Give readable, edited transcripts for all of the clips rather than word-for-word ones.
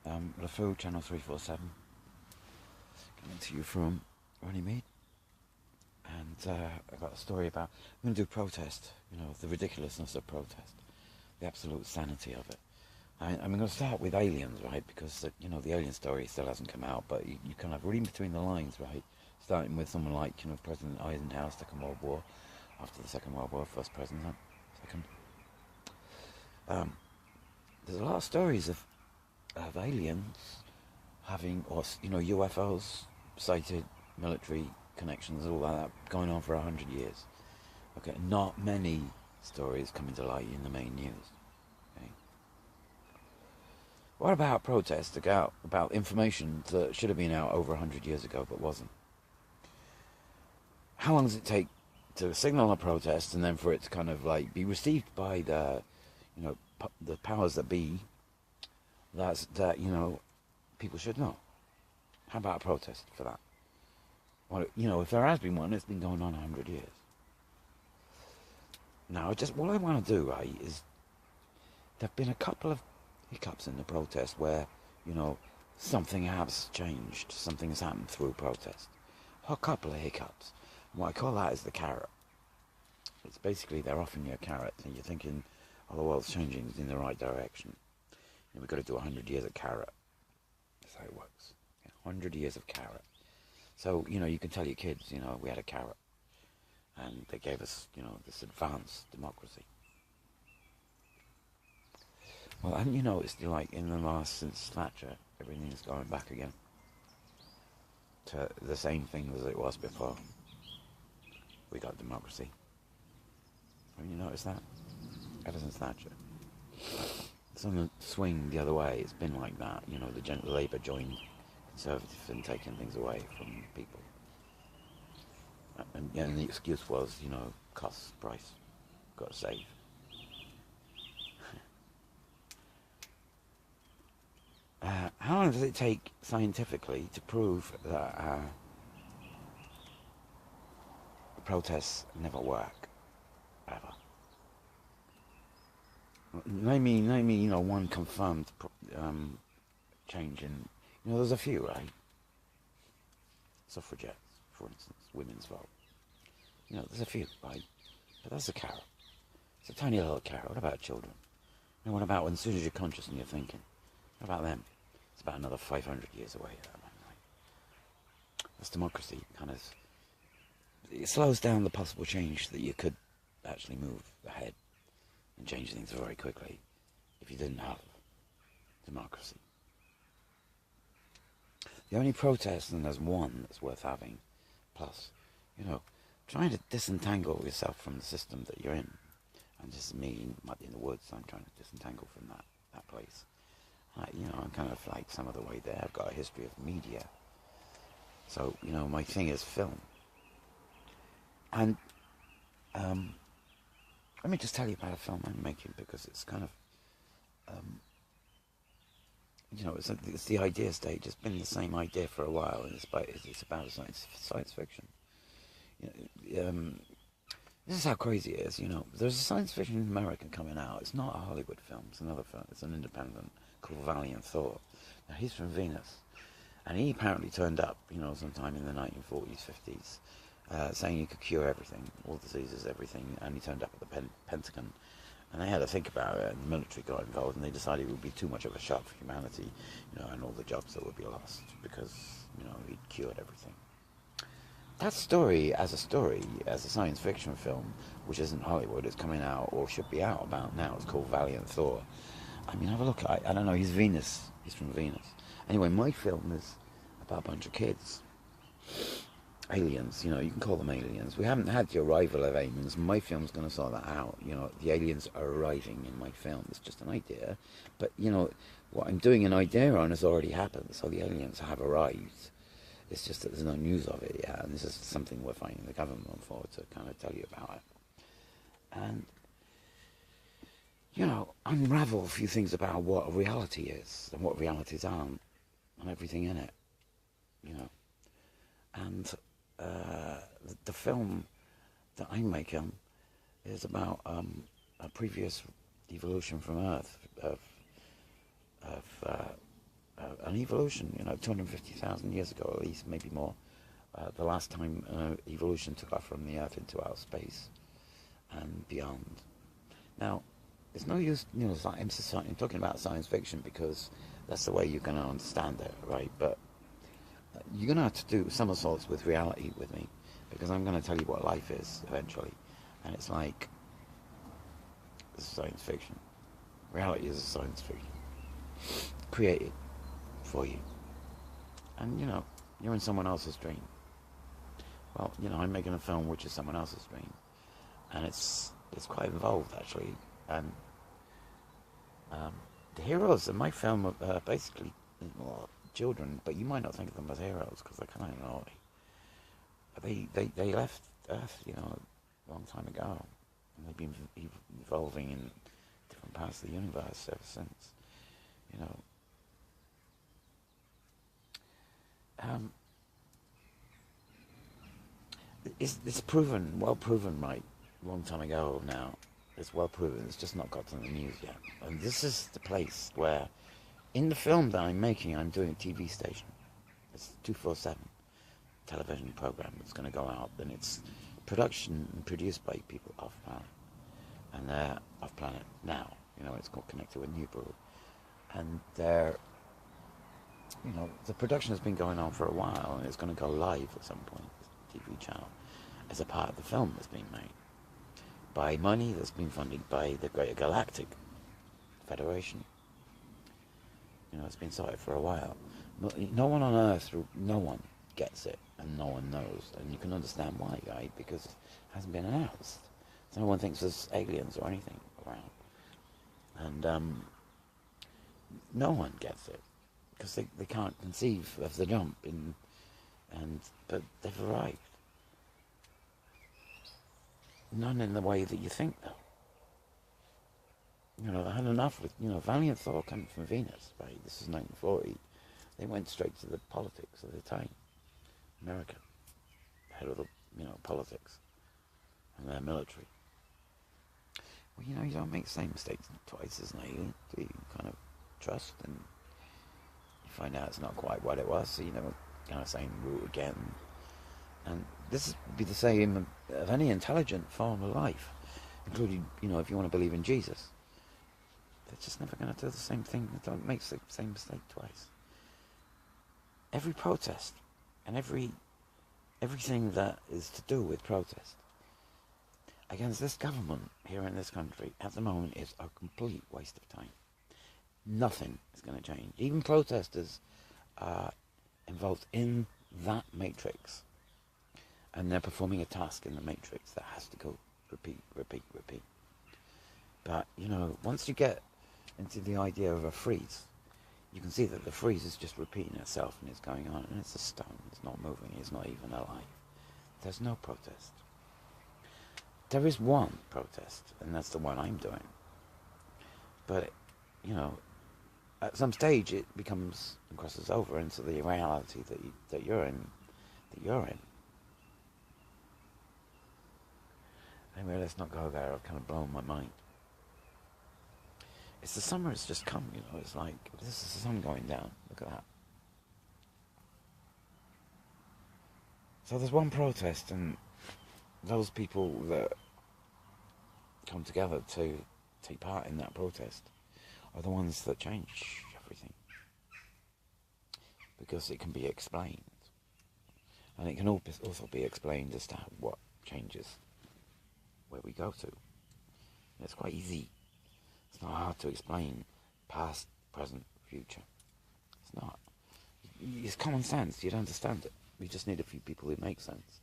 Lefucity, Channel 347, coming to you from Runnymede. And I've got a story about, I'm going to do protest, the ridiculousness of protest, the absolute sanity of it. I'm going to start with aliens, right, because, the alien story still hasn't come out, but you kind of read between the lines, right, starting with someone like, President Eisenhower, Second World War, after the Second World War, first president, second. There's a lot of stories of aliens having, or UFOs sighted, military connections, all that going on for 100 years. Okay, not many stories coming to light in the main news. Okay. What about protests about information that should have been out over 100 years ago but wasn't? How long does it take to signal a protest and then for it to kind of like be received by the the powers that be, that people should know? How about a protest for that? Well, if there has been one, it's been going on 100 years. Now, what I want to do, right, is there have been a couple of hiccups in the protest where, something has changed, something has happened through protest. A couple of hiccups. And what I call that is the carrot. It's basically they're offering you a carrot and you're thinking, oh, the world's changing in the right direction. We've got to do 100 years of carrot. That's how it works. 100 years of carrot. So, you can tell your kids, we had a carrot. And they gave us, this advanced democracy. Well, and it's like in the last, since Thatcher, everything's going back again to the same thing as it was before. We got democracy. Have you noticed that? Ever since Thatcher. It's on the swing the other way. It's been like that. The Labour joined Conservative and taking things away from people. And the excuse was, cost, price, got to save. How long does it take scientifically to prove that protests never work? Ever? Name me, one confirmed change in, there's a few, right? Suffragettes, for instance, women's vote. There's a few, right? But that's a carrot. It's a tiny little carrot. What about children? What about when as soon as you're conscious and you're thinking? What about them? It's about another 500 years away. That's democracy. It slows down the possible change that you could actually move ahead and change things very quickly if you didn't have democracy. The only protest, and there's one that's worth having, plus, trying to disentangle yourself from the system that you're in. And just me, might be in the woods, I'm trying to disentangle from that place. I'm kind of like some of the way there. I've got a history of media. So, my thing is film. And let me just tell you about a film I'm making, because it's kind of, it's the idea stage. It's been the same idea for a while, and it's about science fiction. This is how crazy it is. There's a science fiction American coming out. It's not a Hollywood film. It's another film. It's an independent called Valiant Thought. Now, he's from Venus, and he apparently turned up, sometime in the 1940s, 50s, saying he could cure everything, all diseases, everything, and he turned up at the Pentagon, and they had to think about it, and the military got involved, and they decided it would be too much of a shock for humanity, and all the jobs that would be lost, because, he'd cured everything. That story, as a science fiction film, which isn't Hollywood, it's coming out, or should be out about now. It's called Valiant Thought. Have a look. I don't know, he's Venus. He's from Venus. Anyway, my film is about a bunch of kids. Aliens, you can call them aliens. We haven't had the arrival of aliens. My film's going to sort that out. The aliens are arriving in my film. It's just an idea. But, what I'm doing an idea on has already happened. So the aliens have arrived. It's just that there's no news of it yet, and this is something we're fighting the government for, to kind of tell you about it. And, unravel a few things about what reality is, and what realities aren't, and everything in it, And the film that I'm making is about a previous evolution from Earth, of And evolution, 250,000 years ago at least, maybe more, the last time evolution took off from the Earth into outer space and beyond. Now, it's no use, I'm talking about science fiction because that's the way you're going to understand it, right? But you're going to have to do somersaults with reality with me, because I'm going to tell you what life is eventually. And it's like, it's science fiction. Reality is a science fiction. Created for you. And, you're in someone else's dream. Well, I'm making a film which is someone else's dream. And it's quite involved, actually. And the heroes in my film are basically children, but you might not think of them as heroes because they're kind of naughty. They left Earth, a long time ago, and they've been evolving in different parts of the universe ever since. It's proven, well proven, right? A long time ago now. It's well proven. It's just not got to the news yet. And this is the place where, in the film that I'm making, I'm doing a TV station. It's 247 television program that's going to go out, and it's production and produced by people off planet, and they're off planet now. It's got connected with Newbury, and they're, the production has been going on for a while, and it's going to go live at some point. This TV channel, as a part of the film that's being made by money that's been funded by the Greater Galactic Federation. It's been sorted for a while. No one on Earth, no one gets it, and no one knows, and you can understand why, right? Because it hasn't been announced. So no one thinks there's aliens or anything around, and no one gets it because they can't conceive of the jump but they've arrived. None in the way that you think, though. They had enough with, valiant thought coming from Venus, right? This is 1940. They went straight to the politics of the time. America, head of the, politics and their military. Well, you don't make the same mistakes twice as an alien. Do you kind of trust, and you find out it's not quite what it was, so kind of same route again. And this would be the same of any intelligent form of life, including, if you want to believe in Jesus. They're just never going to do the same thing. They don't make the same mistake twice. Every protest and everything that is to do with protest against this government here in this country at the moment is a complete waste of time. Nothing is going to change. Even protesters are involved in that matrix, and they're performing a task in the matrix that has to go repeat. But, once you get into the idea of a freeze, you can see that the freeze is just repeating itself, and it's going on, and it's a stone. It's not moving. It's not even alive. There's no protest. There is one protest, and that's the one I'm doing. But, at some stage it becomes and crosses over into the reality that you're in. Anyway, let's not go there. I've kind of blown my mind. It's the summer has just come, it's like, this is the sun going down. Look at that. So there's one protest, and those people that come together to take part in that protest are the ones that change everything. Because it can be explained. And it can also be explained as to what changes where we go to. And it's quite easy. It's not hard to explain past, present, future. It's not. It's common sense. You'd understand it. We just need a few people who make sense.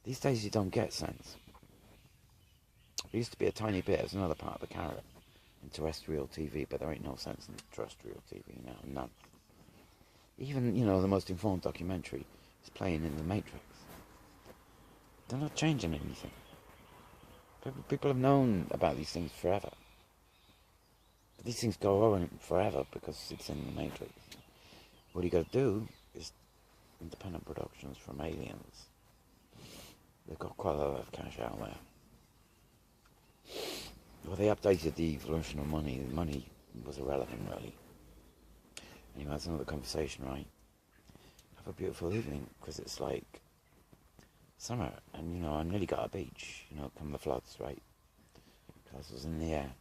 These days you don't get sense. There used to be a tiny bit as another part of the carrot in terrestrial TV, but there ain't no sense in terrestrial TV now. None. Even, the most informed documentary is playing in the Matrix. They're not changing anything. People have known about these things forever. But these things go on forever because it's in the Matrix. What you got to do is independent productions from aliens. They've got quite a lot of cash out there. Well, they updated the evolution of money. Money was irrelevant, really. anyway, that's another conversation, right? Have a beautiful evening, because it's like summer, and I nearly got a beach, come the floods, right? Castles in the air.